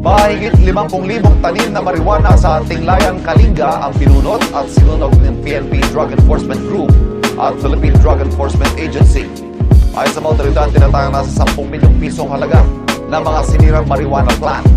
Mahigit 50,000 tanim na marijuana sa Tinglayan, Kalinga ang pinunot at sinunog ng PNP Drug Enforcement Group at Philippine Drug Enforcement Agency. Ayon sa mga otoridad, tinatayang nasa 10 milyong pisong halaga ng mga sinirang marijuana plant.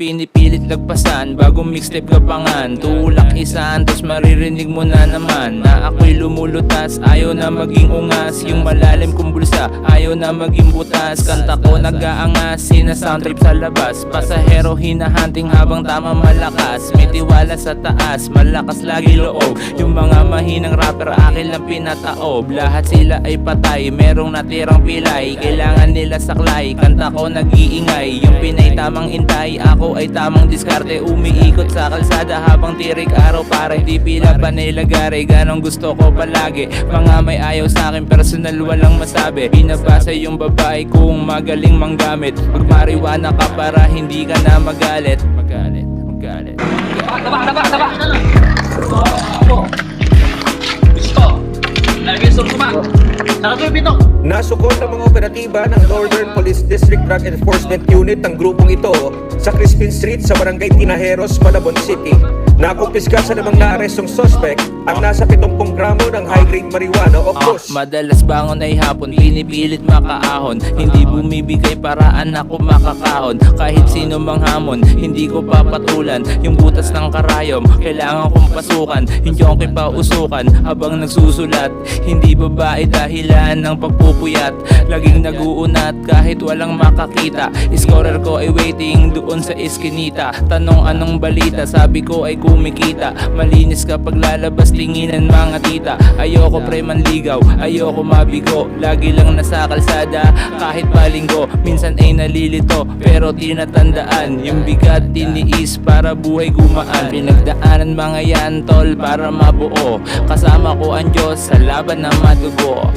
Pinipilit lagpasan bago mixtape kapangan. Tulak isaan tas maririnig mo na naman na ako'y lumulutas. Ayaw na maging ungas, yung malalim kong bulsa ayaw na maging butas. Kanta ko nag-aangas, sinasound trip sa labas. Pasahero hinahunting habang tama malakas. May tiwala sa taas, malakas lagi loob. Yung mga mahinang rapper akin lang pinataob. Lahat sila ay patay, merong natirang pilay. Kailangan nila saklay, kanta ko nag-iingay. Yung pinay tamang intay, ako ay tamang diskarte. Umiikot sa kalsada habang tirik araw para hindi pila pa nilagare. Ganong gusto ko palagi, mga may ayaw sa akin personal walang masabi. Binabasa yung babae kung magaling manggamit. Pag marijuana ka para hindi ka na magalit. Magalit. Nasukot ang mga operatiba ng Northern Police District Drug Enforcement Unit ng grupong ito sa Crispin Street sa Barangay Tinajeros, Malabon City. Nakumpiska sa namang naarestong suspect ang nasa 70 gramo ng high-grade marijuana o kush. Madalas bangon ay hapon, pinipilit makaahon. Hindi bumibigay paraan ako makakahon. Kahit sino mang hamon, hindi ko papatulan. Yung butas ng karayom, kailangan kong pasukan. Hindi ako pausukan habang nagsusulat. Hindi babae dahilan ng pagpupuyat. Laging naguunat kahit walang makakita. Scorer ko ay waiting doon sa iskinita. Tanong anong balita, sabi ko ay kumikita. Malinis kapag lalabas, tinginan mga tita. Ayoko pre manligaw, ayoko mabigo. Lagi lang nasa kalsada kahit palinggo. Minsan ay nalilito pero tinatandaan. Yung bigat tiniis para buhay gumaan. Pinagdaanan mga yan tol para mabuo. Kasama ko ang Diyos sa laban na madugo.